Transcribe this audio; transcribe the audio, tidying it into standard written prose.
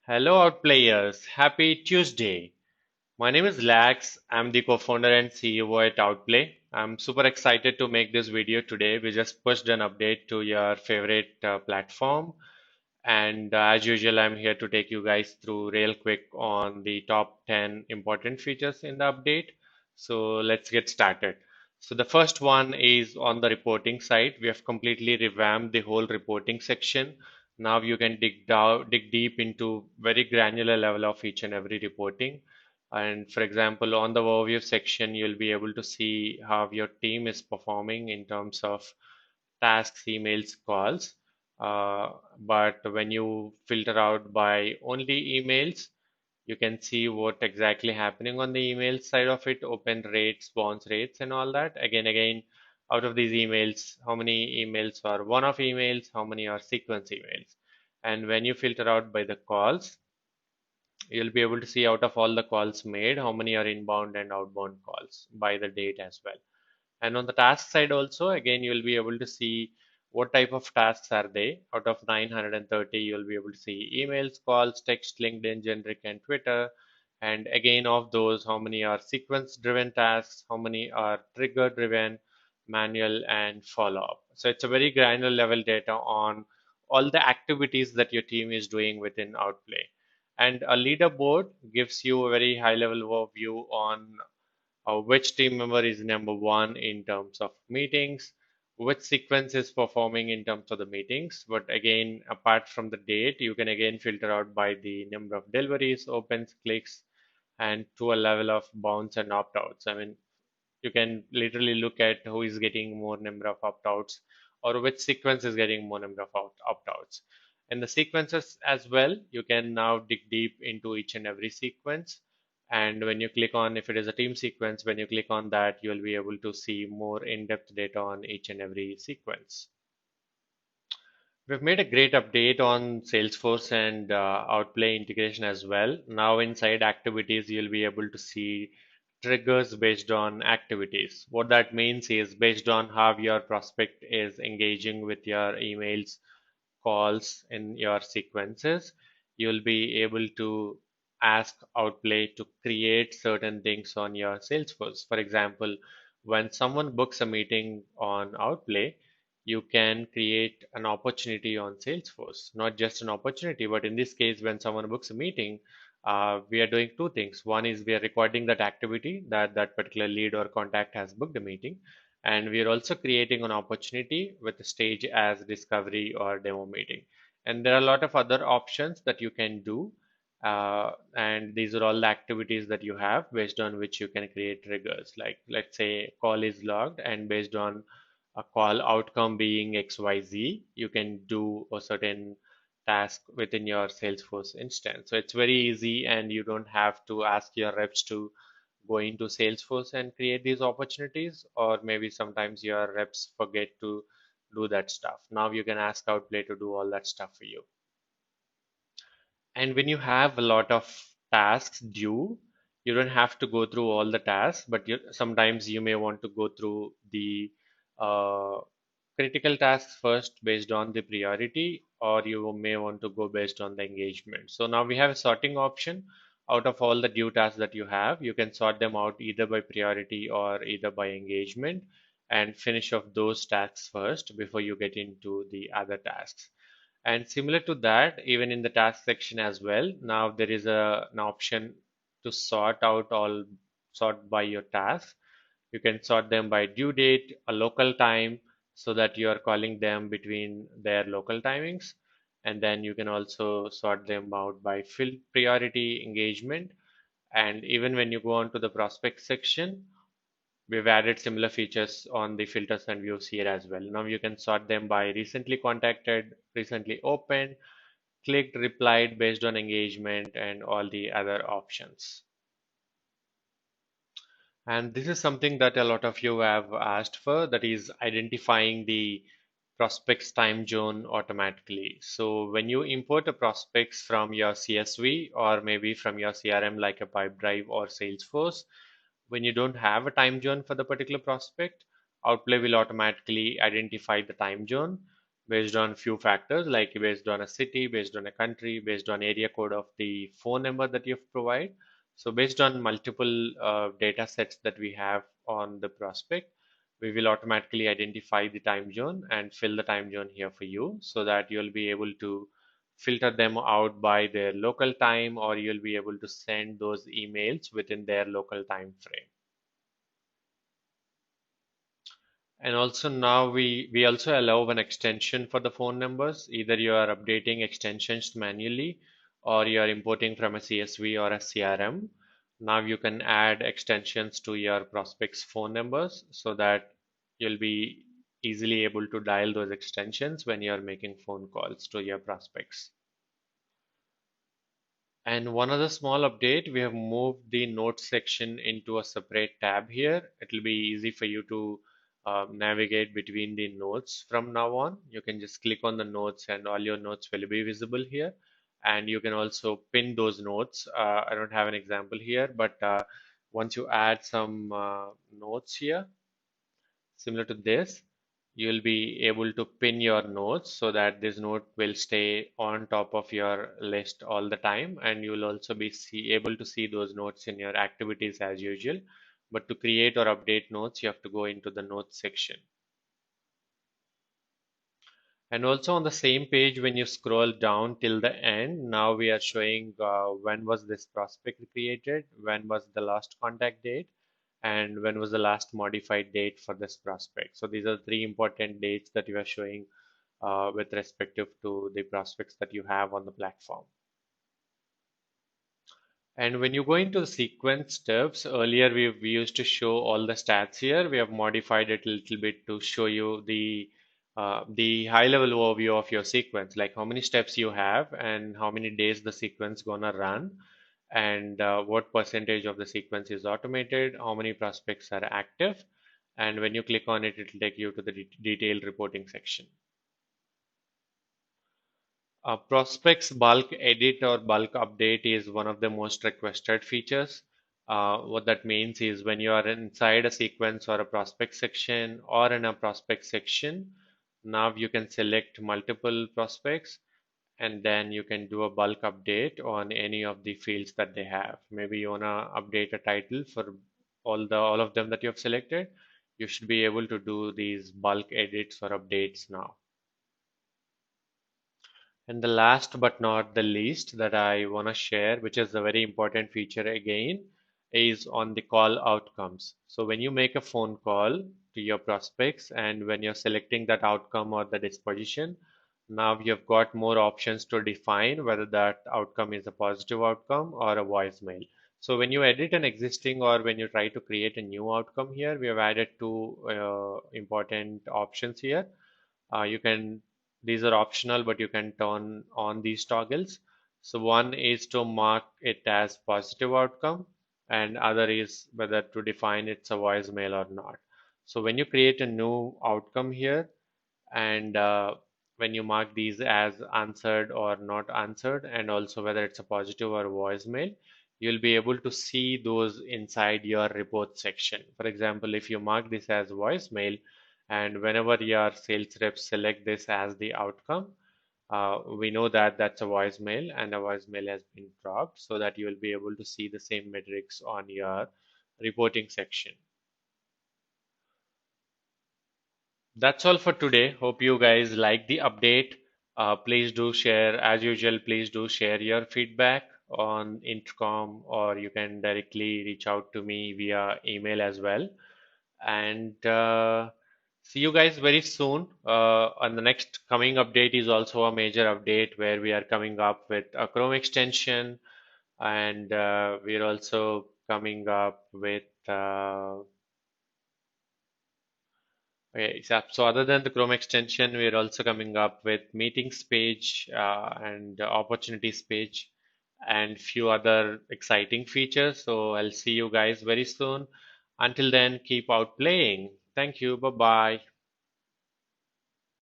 Hello, Outplayers. Happy Tuesday. My name is Lax. I'm the co-founder and CEO at Outplay. I'm super excited to make this video today. We just pushed an update to your favorite platform. And as usual, I'm here to take you guys through real quick on the top 10 important features in the update. So let's get started. So the first one is on the reporting side. We have completely revamped the whole reporting section. Now you can dig deep into very granular level of each and every reporting. And for example, on the overview section, you'll be able to see how your team is performing in terms of tasks, emails, calls. But when you filter out by only emails, you can see what exactly happening on the email side of it, open rates, bounce rates, and all that. Again, out of these emails, how many emails are one-off emails, how many are sequence emails. And when you filter out by the calls, you'll be able to see out of all the calls made, how many are inbound and outbound calls by the date as well. And on the task side also, again, you'll be able to see what type of tasks are they. Out of 930, you'll be able to see emails, calls, text, LinkedIn, generic, and Twitter. And again, of those, how many are sequence-driven tasks, how many are trigger-driven, manual, and follow-up. So it's a very granular level data on all the activities that your team is doing within Outplay. And a leaderboard gives you a very high-level overview on which team member is number one in terms of meetings, which sequence is performing in terms of the meetings. But again, apart from the date, you can again filter out by the number of deliveries, opens, clicks, and to a level of bounce and opt-outs. I mean, you can literally look at who is getting more number of opt-outs or which sequence is getting more number of opt-outs. In the sequences as well, you can now dig deep into each and every sequence. And when you click on, if it is a team sequence, when you click on that, you'll be able to see more in-depth data on each and every sequence. We've made a great update on Salesforce and Outplay integration as well. Now inside activities, you'll be able to see triggers based on activities. What that means is based on how your prospect is engaging with your emails, calls in your sequences, you'll be able to ask Outplay to create certain things on your Salesforce. For example, when someone books a meeting on Outplay, you can create an opportunity on Salesforce. Not just an opportunity, but in this case, when someone books a meeting, we are doing two things. One is we are recording that activity that that particular lead or contact has booked a meeting, and we are also creating an opportunity with the stage as discovery or demo meeting. And there are a lot of other options that you can do. And these are all the activities that you have based on which you can create triggers. Like let's say call is logged, and based on a call outcome being XYZ, you can do a certain task within your Salesforce instance. So it's very easy, and you don't have to ask your reps to go into Salesforce and create these opportunities, or maybe sometimes your reps forget to do that stuff. Now you can ask Outplay to do all that stuff for you. And when you have a lot of tasks due, you don't have to go through all the tasks, but sometimes you may want to go through the uh, critical tasks first based on the priority, or you may want to go based on the engagement. So now we have a sorting option. Out of all the due tasks that you have, you can sort them out either by priority or either by engagement, and finish off those tasks first before you get into the other tasks. And similar to that, even in the task section as well, now there is an option to sort by your tasks. You can sort them by due date, a local time, so that you are calling them between their local timings. And then you can also sort them out by field priority engagement. And even when you go on to the prospect section, we've added similar features on the filters and views here as well. Now you can sort them by recently contacted, recently opened, clicked, replied based on engagement, and all the other options. And this is something that a lot of you have asked for, that is identifying the prospects time zone automatically. So when you import a prospects from your CSV or maybe from your CRM like a Pipedrive or Salesforce, when you don't have a time zone for the particular prospect, Outplay will automatically identify the time zone based on few factors like based on a city, based on a country, based on area code of the phone number that you've provided. So based on multiple data sets that we have on the prospect, we will automatically identify the time zone and fill the time zone here for you so that you'll be able to filter them out by their local time, or you'll be able to send those emails within their local time frame. And also now we also allow an extension for the phone numbers. Either you are updating extensions manually or you are importing from a CSV or a CRM. Now you can add extensions to your prospects' phone numbers so that you'll be easily able to dial those extensions when you're making phone calls to your prospects. And one other small update, we have moved the notes section into a separate tab here. It will be easy for you to navigate between the notes from now on. You can just click on the notes and all your notes will be visible here. And you can also pin those notes. I don't have an example here, but once you add some notes here, similar to this, you'll be able to pin your notes so that this note will stay on top of your list all the time, and you'll also be able to see those notes in your activities as usual. But to create or update notes, you have to go into the notes section. And also on the same page, when you scroll down till the end, now we are showing when was this prospect created, when was the last contact date, and when was the last modified date for this prospect. So these are three important dates that you are showing with respective to the prospects that you have on the platform. And when you go into the sequence steps, earlier we used to show all the stats here. We have modified it a little bit to show you the high level overview of your sequence, like how many steps you have and how many days the sequence gonna run, and what percentage of the sequence is automated, how many prospects are active, and when you click on it, it will take you to the detailed reporting section. Prospects bulk edit or bulk update is one of the most requested features. What that means is when you are inside a sequence or a prospect section or in a prospect section, now you can select multiple prospects and then you can do a bulk update on any of the fields that they have. Maybe you wanna update a title for all of them that you have selected. You should be able to do these bulk edits or updates now. And the last but not the least that I want to share, which is a very important feature again, is on the call outcomes. So when you make a phone call to your prospects and when you're selecting that outcome or the disposition, now you've got more options to define whether that outcome is a positive outcome or a voicemail. So when you edit an existing or when you try to create a new outcome here, we have added two important options here. You can These are optional, but you can turn on these toggles. So one is to mark it as positive outcome, and other is whether to define it's a voicemail or not. So when you create a new outcome here, and when you mark these as answered or not answered, and also whether it's a positive or voicemail, you'll be able to see those inside your report section. For example, if you mark this as voicemail, and whenever your sales reps select this as the outcome, we know that that's a voicemail and a voicemail has been dropped, so that you will be able to see the same metrics on your reporting section. That's all for today. Hope you guys like the update. Please do share, as usual, please do share your feedback on Intercom, or you can directly reach out to me via email as well. And see you guys very soon. And the next coming update is also a major update where we are coming up with a Chrome extension, and we're also coming up with okay, so other than the Chrome extension, we're also coming up with meetings page and opportunities page and few other exciting features. So I'll see you guys very soon. Until then, keep out playing. Thank you. Bye bye.